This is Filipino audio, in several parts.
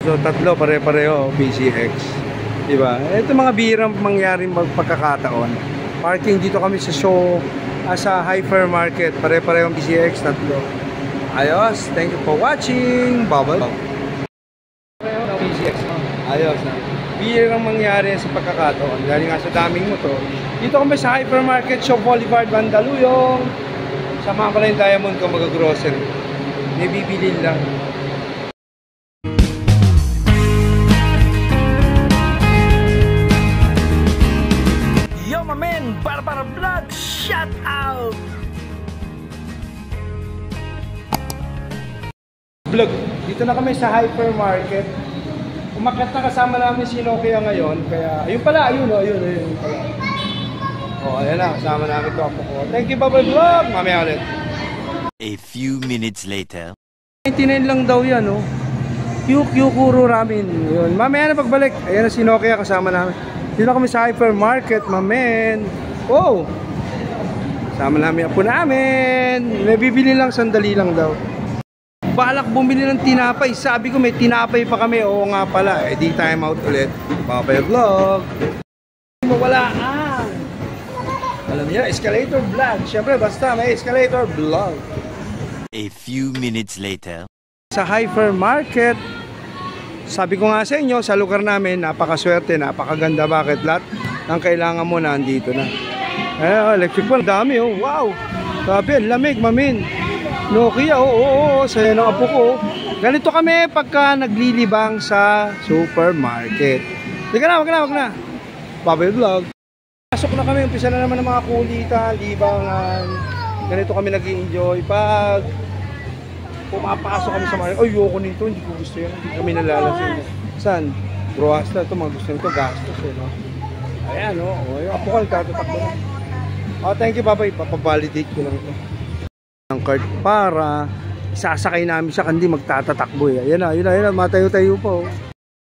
So tatlo pare-pareho PCX. Diba? Ito mga bihirang mangyaring magpagkakataon. Parking dito kami sa show sa hypermarket. Pare-parehong PCX, tatlo. Ayos. Thank you for watching. Bye-bye. PCX. Ayos na. Bihirang mangyari sa pagkakataon. Dahil nga sa daming motor. Dito kami sa hypermarket show Boulevard, Mandaluyong. Sama ko na yung Diamond ko mag-grocery. May bibilin lang. Para vlog, shout out! Vlog, dito na kami sa hypermarket. Umakyat na kasama namin si Nokia ngayon. Kaya, ayun pala, ayun pala. Ayan na, kasama namin ito ako ko. Thank you, bye-bye vlog! Mamaya ulit. A few minutes later. 99 lang daw yan, oh. Yukuro ramen. Yun. Mamaya na pagbalik. Ayan na si Nokia kasama namin. Dito na kami sa hypermarket, mamen. Oh! Sama namin apo namin. May bibili lang, sandali lang daw. Balak bumili ng tinapay. Sabi ko may tinapay pa kami. Oo nga pala. Eh di time out ulit. Bye-bye vlog. Mawalaan. Alam niya, escalator vlog. Siyempre basta may escalator vlog. A few minutes later. Sa hypermarket. Sabi ko nga sa inyo, sa lugar namin, napakaswerte, napakaganda. Bakit? Lahat ng kailangan mo nandito na. Electric fan, dami oh. Wow. Sabi, lamig, mamin. Nokia, oo, saya ng apo ko. Ganito kami pagka naglilibang sa supermarket. Wag na. Bye-bye vlog. Pasok na kami, umpisa na naman ng mga kulitan, libangan. Ganito kami nag-i-enjoy. Pag pumapasok kami sa market, ayoko nito, hindi ko gusto yan. Hindi kami nalalasin. Saan? Broasta, ito, mga gusto nito, gastos eh, no? Ayan, no? Apo ko, nagtatatakbo na. Thank you, bye-bye. Papavalidate ko lang ito. Ang cart para sasakay namin siya kandi magtatatakbo eh. Ayan na, matayo-tayo pa oh.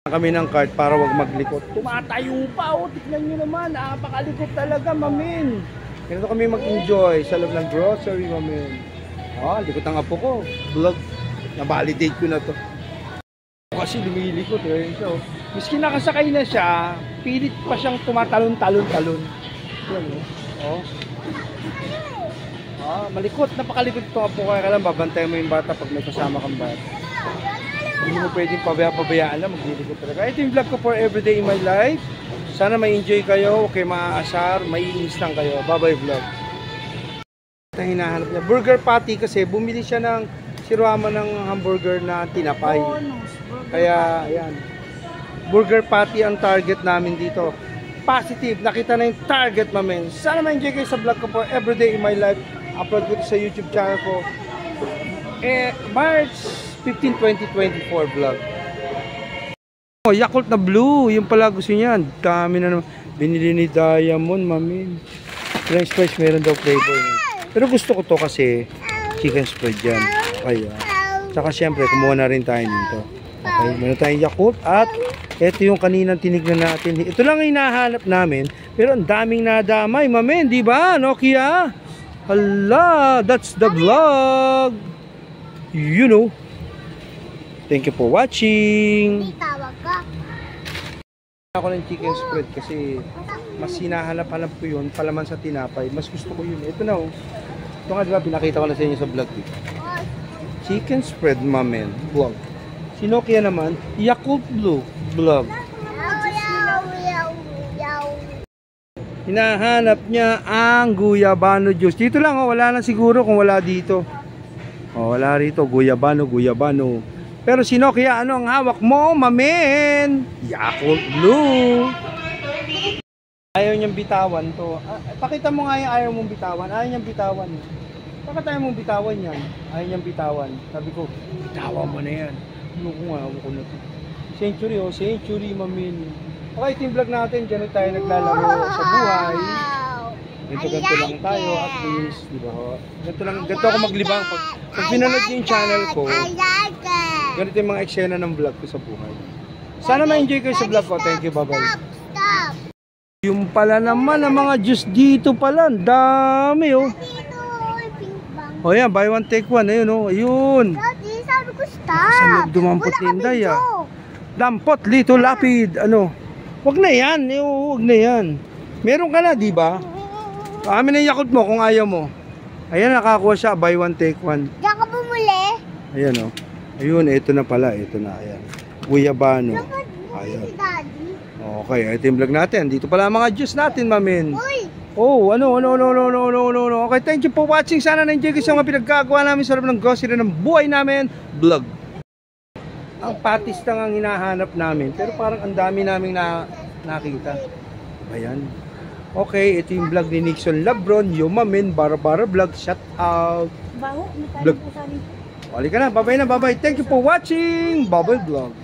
Kami ng cart para wag maglikot. Tumatayo pa oh, tignan nyo naman. Napakalikot talaga, mamin. Ganito kami mag-enjoy sa loob ng grocery, mamin. Likot ang apo ko. Vlog. Na-validate ko na to. Kasi lumilikot eh. So, miski nakasakay na siya, pilit pa siyang tumatalon-talon-talon. Yan oh. Malikot, napakalikot ito apo ko. Kaya lang, babantayan mo yung bata pag may kasama kang bata. Hindi mo pwedeng pabayaan lang, maglilikot talaga. Ito yung vlog ko for everyday in my life. Sana may enjoy kayo, okay, maaasar, maiinis lang kayo. Bye-bye vlog. Ito yung hinahanap niya. Burger patty kasi bumili siya ng sirama ng hamburger na tinapay. Kaya, ayan. Burger patty ang target namin dito. Positive, nakita na yung target mamen. Sana ma-enjoy kayo sa vlog ko for everyday in my life. Upload ko ito sa YouTube channel ko. March 15, 2024 vlog. Yakult na blue, yung pala gusto niya. Dami na naman. Binili ni Diamond mamen. French fries meron daw flavor. Pero gusto ko to kasi chicken spread yan. Kaya, saka syempre kumuha na rin tayo dito. Okay, meron tayong Yakult at ito yung kaninang tinignan natin. Ito lang ang hinahanap namin. Pero ang daming nadamay, mamen, di ba? Nokia? Hala, that's the vlog. You know. Thank you for watching. Ako ng chicken spread kasi mas hinahanap-hanap ko yun. Palaman sa tinapay. Mas gusto ko yun. Ito na oh. Ito nga diba, pinakita ko na sa inyo sa vlog. Chicken spread, mamen. Vlog. Si Nokia naman, Yakult Blue vlog. Hinahanap niya ang guyabano juice. Dito lang oh, wala na siguro kung wala dito. Oh, wala rito, guyabano. Pero si Nokia, ano ang hawak mo, mamen? Yakult Blue. Ayaw niyang bitawan to. Pakita mo nga yung ayaw mong bitawan. Ayaw niyang bitawan. Bakit ayaw mong bitawan yan? Ayaw niyang bitawan. Sabi ko, bitawan mo na yan. Ano ko nga, ako na ito. Century oh, century mamin. Okay, team vlog natin. Diyan tayo naglalaro sa buhay. Ganito lang tayo at least, di ba? Ganito ako maglibang. Pag pinanood niyo yung channel ko, ganito yung mga eksena ng vlog ko sa buhay. Sana ma-enjoy kayo sa vlog ko. Thank you, bye-bye. Yung pala naman ang mga juice dito pala. Dami oh. Oh yan, buy one take one. Ayun oh, ayun. Sabi ko stop. Sa loob dumampot ni Inday ah. Dampot, Lito Lapid. Ano? Wag na yan. Wag na yan. Meron ka na, di ba? Amin ang Yakult mo kung ayaw mo. Ayan, nakakuha siya. Buy one, take one. Diyan ka bumuli? Ayan, oh. Ayun, ito na pala. Ito na, ayan. Guyabano. Diyan ka bumuli si Daddy? Okay, ito yung vlog natin. Dito pala ang mga juice natin, mamin. Uy! Oh, ano. Okay, thank you for watching. Sana na-enjoy ko sa mga pinagkagawa namin sa loob ng grocery ng buhay namin. Vlog. Ang patis lang ang hinahanap namin. Pero parang ang dami naming nakita. Ayan. Okay, ito yung vlog ni Nixon Labron. Yung mamin, Bara Vlog. Shout out. Baho, Vlog. Wali ka na, bye-bye. Thank you for watching Bubble Vlog.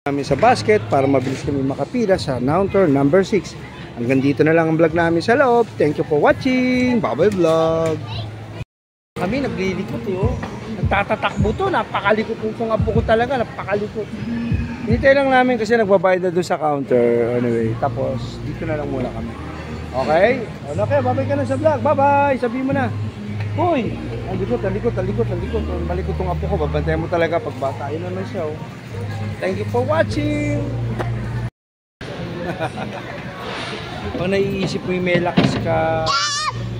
Namin sa basket para mabilis kami makapila sa counter number 6. Hanggang dito na lang ang vlog namin sa loob. Thank you for watching Bubble Vlog. Kami naglilikot nagtatatakbo to, napakalikot itong apo ko talaga, napakalikot. Hinintay lang namin kasi nagbabayad na doon sa counter. Anyway, tapos dito na lang muna kami. Okay? Okay, bye-bye ka na sa vlog. Bye-bye! Sabihin mo na. Hoy! Talikot. Malikot tong apo ko. Babantayan mo talaga pag bata. Ayun naman siya. Thank you for watching! Pag naiisip mo yung may lakas ka,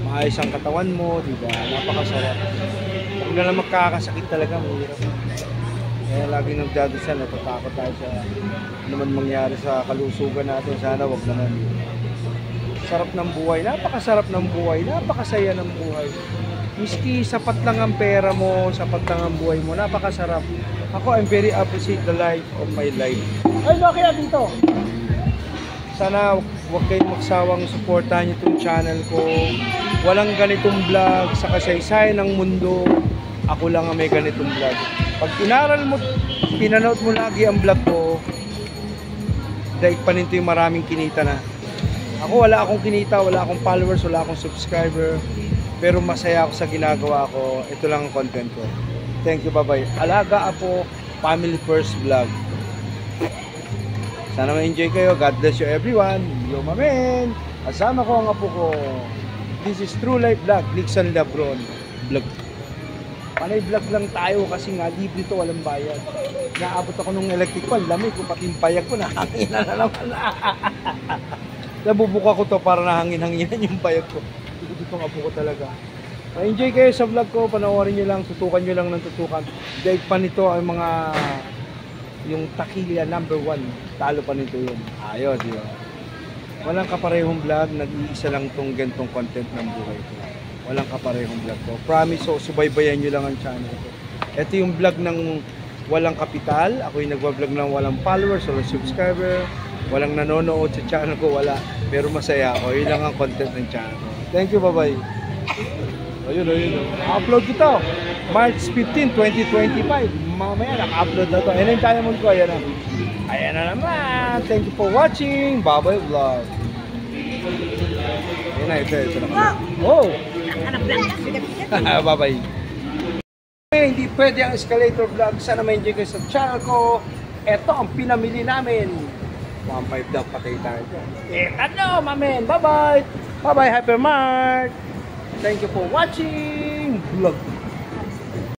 maayos ang katawan mo, diba? Napakasarap. Huwag na lang magkakasakit talaga, mahirap. Kaya laging nagdadasal, natatakot tayo sa naman mangyari sa kalusugan natin. Sana wag naman. Sarap ng buhay, napakasarap ng buhay, napakasaya ng buhay. Miski sapat lang ang pera mo, sapat lang ang buhay mo, napakasarap. Ako, I'm very appreciate the life of my life. Ay, no, kaya dito. Sana huwag kayong magsawang suportahan itong channel ko. Walang ganitong vlog sa kasaysayan ng mundo. Ako lang ang may ganitong vlog. Pag inaral mo, pinanood mo lagi ang vlog ko, daig pa nito yung maraming kinita na. Ako wala akong kinita, wala akong followers, wala akong subscriber. Pero masaya ako sa ginagawa ko. Ito lang ang content ko. Thank you, bye-bye. Alaga Apo, Family First Vlog. Sana ma-enjoy kayo. God bless you everyone. Yo, mamen. Kasama ko ang apo ko. This is True Life Vlog. Nixon Labron Vlog. Panay vlog lang tayo kasi nga libre to, walang bayad. Naabot ako nung electric pan. Lamig kung pati yung payag ko. Nahangin na naman. Nabubuka ko to para nahangin-hanginan yung payag ko. Ito ang apo ko talaga. Ma-enjoy kayo sa vlog ko. Panoorin nyo lang. Tutukan nyo lang ng tutukan. Dahil pa nito ay mga yung takilya number 1, talo pa nito yun. Ayos, di ba? Walang kaparehong vlog, nag-iisa lang tong gantong content ng buhay ko. Walang kaparehong vlog ko. Promise, so subaybayan nyo lang ang channel ko. Ito yung vlog ng walang kapital. Ako yung nagwa-vlog ng walang followers, walang subscriber, walang nanonood sa channel ko, wala. Pero masaya ako. Yun lang ang content ng channel ko. Thank you, bye-bye. Ayun. Upload ito. March 15, 2025. Mamaya naka-upload na to. Ayan yung diamond ko. Ayan na. Ayan na naman. Thank you for watching Bubble Vlog. Ayan na. Ito na. Oh! Bye-bye. Hindi pwede ang escalator vlog. Sana ma-enjoy kayo sa channel ko. Ito ang pinamili namin. 1.5 daw patay tayo. Ano, mamen. Bye-bye. Bye-bye, Hypermart. Thank you for watching vlog.